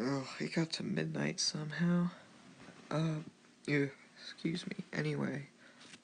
Oh, it got to midnight somehow. Yeah, excuse me. Anyway,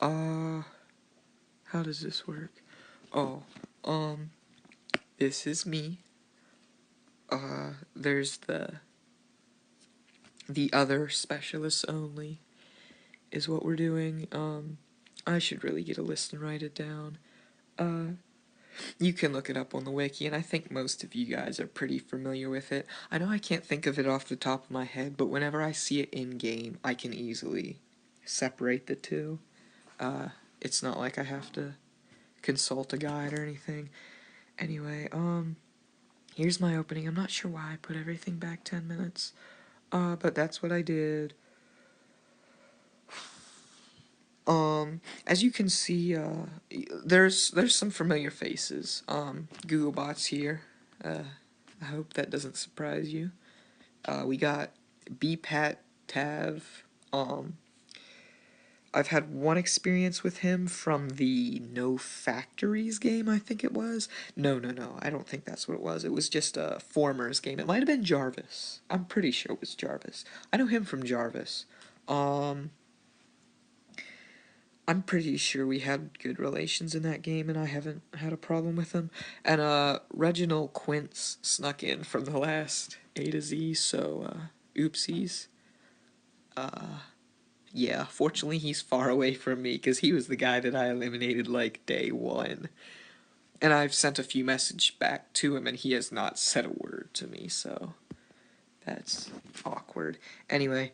how does this work? Oh, um, this is me. There's the other specialists only is what we're doing. I should really get a list and write it down. Uh, you can look it up on the wiki, and I think most of you guys are pretty familiar with it. I know I can't think of it off the top of my head, but whenever I see it in-game, I can easily separate the two. It's not like I have to consult a guide or anything. Anyway, here's my opening. I'm not sure why I put everything back 10 minutes, but that's what I did. As you can see, there's some familiar faces. Googlebot's here. I hope that doesn't surprise you. We got BPAT Tav. I've had one experience with him from the No Factories game, I think it was. No, I don't think that's what it was. It was just a Formers game. It might have been Jarvis. I'm pretty sure it was Jarvis. I know him from Jarvis. I'm pretty sure we had good relations in that game, and I haven't had a problem with him. And Reginald Quince snuck in from the last A to Z, so oopsies. Yeah, fortunately he's far away from me, because he was the guy that I eliminated like day one. And I've sent a few messages back to him, and he has not said a word to me, so that's awkward. Anyway,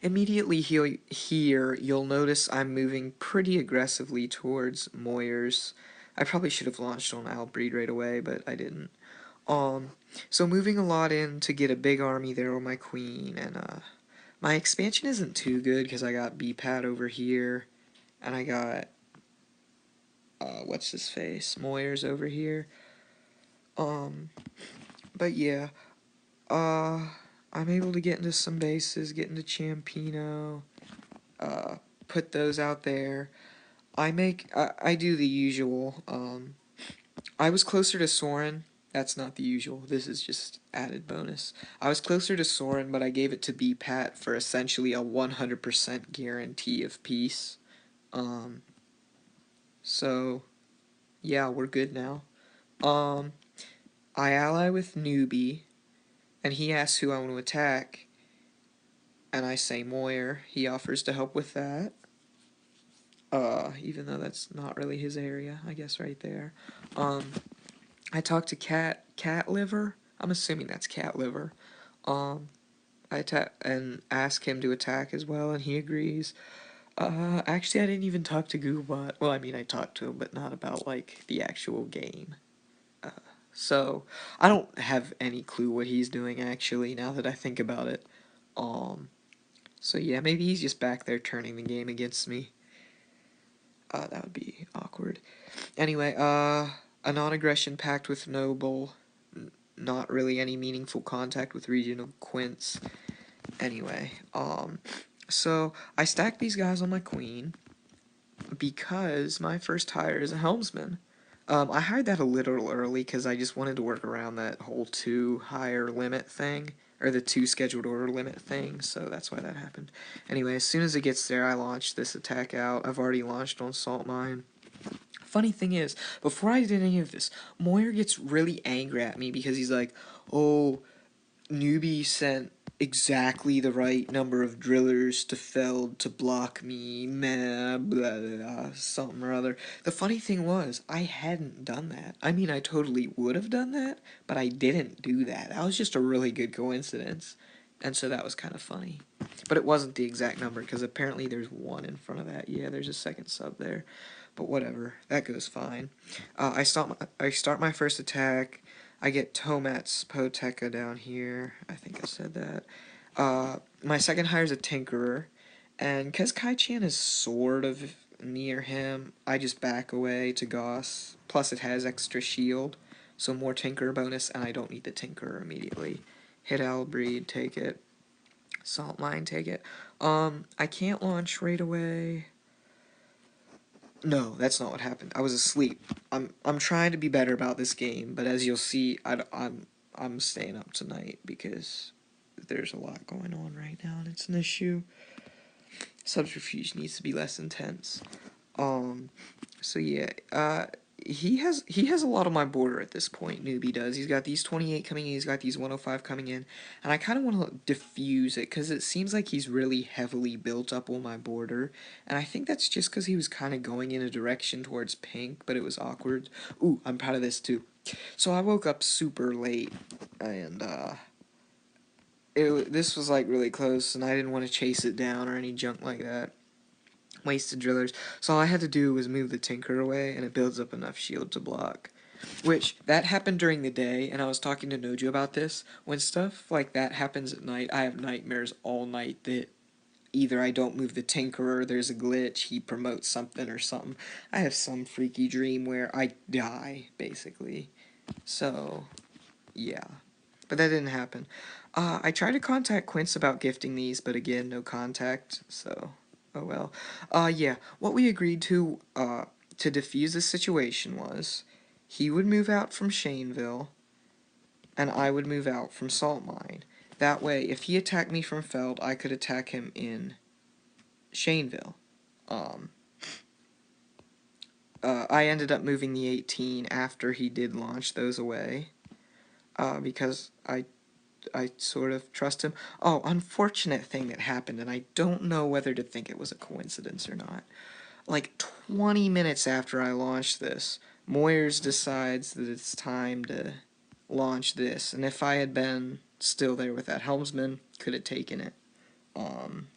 immediately here, you'll notice I'm moving pretty aggressively towards Moyers. I probably should have launched on Albreed right away, but I didn't. So moving a lot in to get a big army there on my queen, and my expansion isn't too good because I got BPAT over here, and I got, what's his face, Moyers over here. But yeah, I'm able to get into some bases, get into Ciampino, put those out there. I do the usual. I was closer to Soren. That's not the usual. This is just added bonus. I was closer to Soren, but I gave it to BPAT for essentially a 100% guarantee of peace. So, yeah, we're good now. I ally with Newbie, and he asks who I want to attack, and I say Moyer. He offers to help with that. Even though that's not really his area, I guess right there. I talked to Cat Liver. I'm assuming that's Cat Liver. I attack and ask him to attack as well, and he agrees. Actually, I didn't even talk to Googlebot. Well, I mean, I talked to him, but not about like the actual game. So I don't have any clue what he's doing actually. Now that I think about it, so yeah, maybe he's just back there turning the game against me. That would be awkward. Anyway, a non-aggression pact with Noble. Not really any meaningful contact with Regional Quince. Anyway, so I stacked these guys on my queen because my first hire is a helmsman. I hired that a little early because I just wanted to work around that whole 2 hire limit thing, or the 2 scheduled order limit thing, so that's why that happened. Anyway, as soon as it gets there, I launch this attack out. I've already launched on Salt Mine. Funny thing is, before I did any of this, Moyer gets really angry at me because he's like, oh, Newbie sent exactly the right number of drillers to Feld to block me, meh, blah, blah, blah, something or other. The funny thing was, I hadn't done that. I mean, I totally would have done that, but I didn't do that. That was just a really good coincidence. And so that was kind of funny. But it wasn't the exact number, because apparently there's 1 in front of that. Yeah, there's a second sub there. But whatever, that goes fine. I start my first attack. I get Tomat's Poteka down here. I think I said that. My second hire is a Tinkerer. And because Kai-Chan is sort of near him, I just back away to Goss. Plus it has extra shield, so more Tinkerer bonus, and I don't need the Tinkerer immediately. Hit Albreed, take it. Salt Mine, take it. I can't launch right away. No, that's not what happened. I was asleep. I'm trying to be better about this game, but as you'll see, I'm I'm staying up tonight because there's a lot going on right now, and it's an issue. Subterfuge needs to be less intense. Um, so yeah, he has a lot on my border at this point. Newbie does. He's got these 28 coming in. He's got these 105 coming in, and I kind of want to diffuse it because it seems like he's really heavily built up on my border, and I think that's just because he was kind of going in a direction towards pink, but it was awkward. Ooh, I'm proud of this too. So I woke up super late, and this was like really close, and I didn't want to chase it down or any junk like that. Wasted drillers. So all I had to do was move the Tinker away, and it builds up enough shield to block. Which, that happened during the day, and I was talking to Nojo about this. When stuff like that happens at night, I have nightmares all night that either I don't move the Tinkerer, there's a glitch, he promotes something or something. I have some freaky dream where I die, basically. So, yeah. But that didn't happen. I tried to contact Quince about gifting these, but again, no contact, so... Oh well. Yeah. What we agreed to defuse the situation was he would move out from Shaneville and I would move out from Salt Mine. That way, if he attacked me from Feld, I could attack him in Shaneville. Um, I ended up moving the 18 after he did launch those away, because I sort of trust him. Oh, unfortunate thing that happened, and I don't know whether to think it was a coincidence or not. Like 20 minutes after I launched this, Moyers decides that it's time to launch this, and if I had been still there with that helmsman, could have taken it. Um,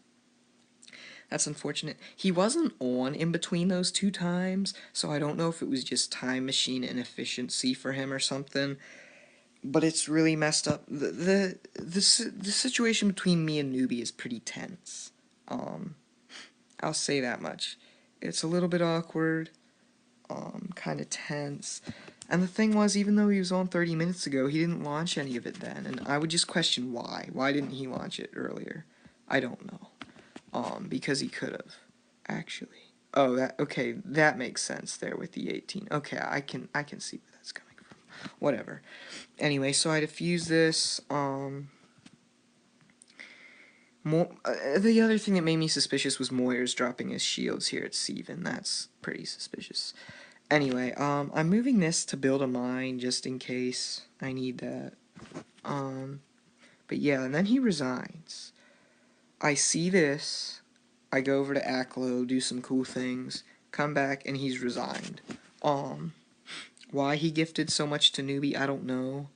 that's unfortunate. He wasn't on in between those two times, so I don't know if it was just time machine inefficiency for him or something. But it's really messed up. The situation between me and Newbie is pretty tense. I'll say that much. It's a little bit awkward, kind of tense. And the thing was, even though he was on 30 minutes ago, he didn't launch any of it then, and I would just question why. Why didn't he launch it earlier? I don't know. Because he could have, actually. Oh, okay, that makes sense there with the 18. Okay, I can see where that's coming from. Whatever. Anyway, so I diffuse this, the other thing that made me suspicious was Moyers dropping his shields here at Seaven. That's pretty suspicious. Anyway, I'm moving this to build a mine just in case I need that. But yeah, and then he resigns. I see this, I go over to Aklo, do some cool things, come back, and he's resigned. Why he gifted so much to Newbie, I don't know.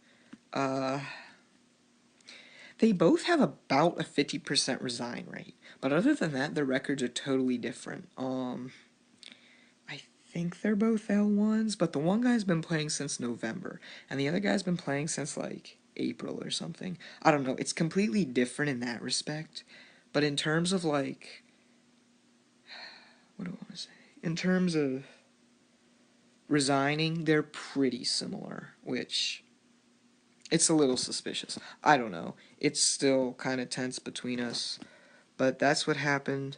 They both have about a 50% resign rate, but other than that, their records are totally different. I think they're both L1s, but the one guy's been playing since November, and the other guy's been playing since, like, April or something. I don't know, it's completely different in that respect, but in terms of, like, what do I want to say? In terms of resigning, they're pretty similar, which... it's a little suspicious. I don't know. It's still kind of tense between us. But that's what happened.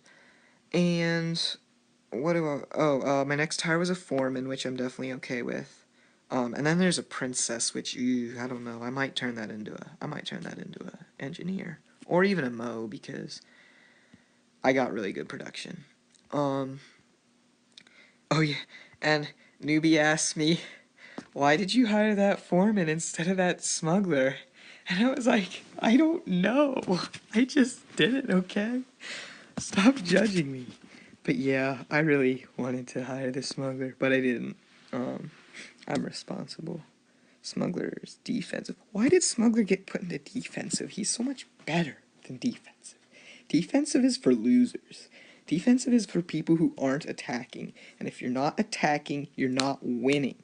And what do I... oh, my next tire was a foreman, which I'm definitely okay with. And then there's a princess, which, I don't know. I might turn that into a engineer. Or even a Mo, because I got really good production. Oh yeah, and Newbie asked me, why did you hire that foreman instead of that smuggler? And I was like, I don't know. I just did it, okay? Stop judging me. But yeah, I really wanted to hire the smuggler, but I didn't. I'm responsible. Smuggler's defensive. Why did Smuggler get put into defensive? He's so much better than defensive. Defensive is for losers. Defensive is for people who aren't attacking. And if you're not attacking, you're not winning.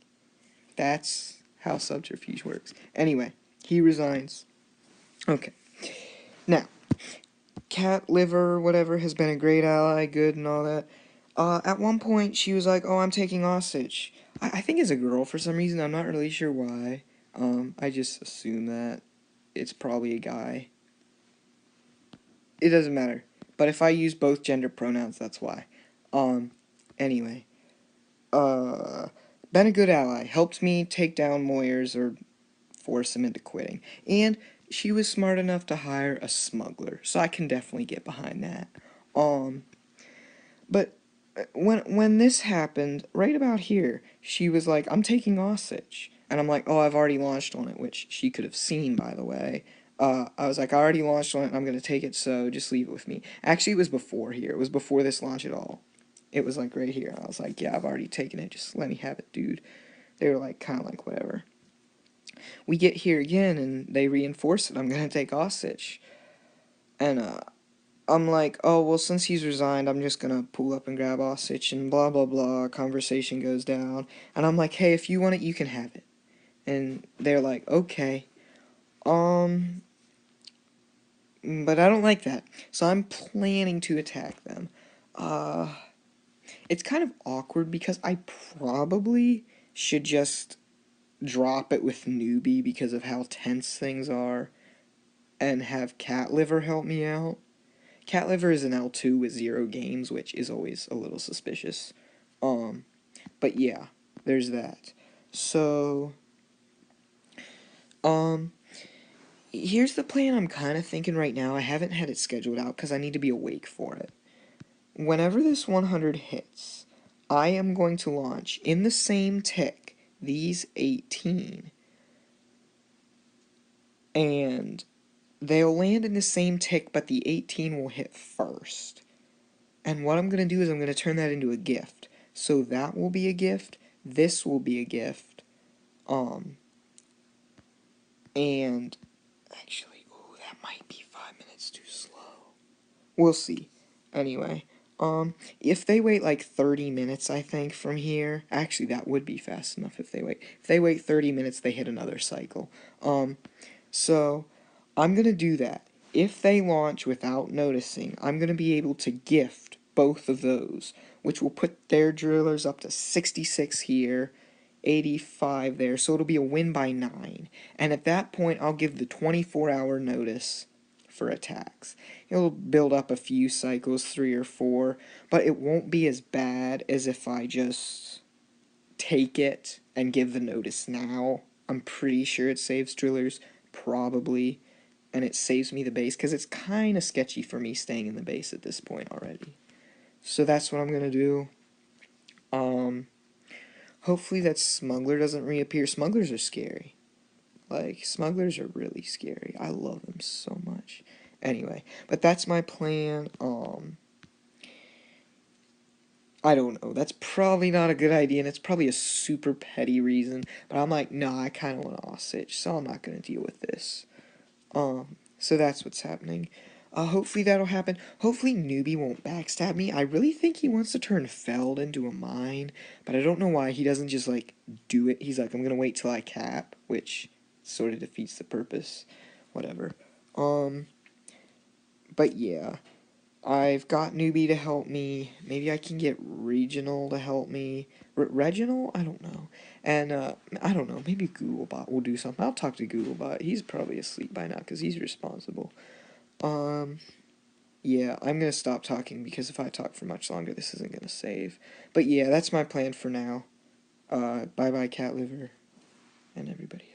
That's how subterfuge works. Anyway, he resigns. Okay. Now, Cat Liver, whatever, has been a great ally, good and all that. At one point, she was like, oh, I'm taking Osage. I think it's a girl for some reason. I'm not really sure why. I just assume that it's probably a guy. It doesn't matter. But if I use both gender pronouns, that's why. Anyway. Been a good ally. Helped me take down Moyers, or force him into quitting. And she was smart enough to hire a smuggler, so I can definitely get behind that. But when this happened, right about here, she was like, "I'm taking Osage," and I'm like, "Oh, I've already launched on it," which she could have seen, by the way. I was like, "I already launched on it, and I'm gonna take it, so just leave it with me." Actually, it was before here. It was before this launch at all. It was like right here. I was like, "Yeah, I've already taken it. Just let me have it, dude." They were like, kind of like, whatever. We get here again, and they reinforce it. I'm gonna take Osage, and I'm like, "Oh, well, since he's resigned, I'm just gonna pull up and grab Osage," and blah, blah, blah, conversation goes down, and I'm like, "Hey, if you want it, you can have it," and they're like, "Okay, um, but I don't like that," so I'm planning to attack them. It's kind of awkward because I probably should just drop it with Newbie because of how tense things are, and have Cat Liver help me out. Cat Liver is an L2 with 0 games, which is always a little suspicious. Um, but yeah, there's that. So, um, here's the plan I'm kind of thinking right now. I haven't had it scheduled out because I need to be awake for it. Whenever this 100 hits, I am going to launch in the same tick these 18. And they'll land in the same tick, but the 18 will hit first. And what I'm going to do is I'm going to turn that into a gift. So that will be a gift. This will be a gift. And actually, ooh, that might be 5 minutes too slow. We'll see. Anyway, if they wait like 30 minutes, I think, from here, actually, that would be fast enough if they wait. If they wait 30 minutes, they hit another cycle. So I'm going to do that. If they launch without noticing, I'm going to be able to gift both of those, which will put their drillers up to 66 here, 85 there, so it'll be a win by 9. And at that point, I'll give the 24-hour notice for attacks. It'll build up a few cycles, 3 or 4, but it won't be as bad as if I just take it and give the notice now. I'm pretty sure it saves drillers, probably, and it saves me the base, because it's kind of sketchy for me staying in the base at this point already. So that's what I'm going to do. Hopefully that smuggler doesn't reappear. Smugglers are scary. Like, smugglers are really scary. I love them so much. Anyway, but that's my plan. I don't know. That's probably not a good idea, and it's probably a super petty reason. But I'm like, no, I kind of want to Osage, so I'm not going to deal with this. So that's what's happening. Hopefully that'll happen. Hopefully Newbie won't backstab me. I really think he wants to turn Feld into a mine, but I don't know why he doesn't just, like, do it. He's like, I'm gonna wait till I cap, which sort of defeats the purpose. Whatever. But yeah. I've got Newbie to help me. Maybe I can get Regional to help me. Reginal? I don't know. And, I don't know. Maybe Googlebot will do something. I'll talk to Googlebot. He's probably asleep by now because he's responsible. Yeah, I'm gonna stop talking because if I talk for much longer, this isn't gonna save. But yeah, that's my plan for now. Bye bye, Cat Liver, and everybody.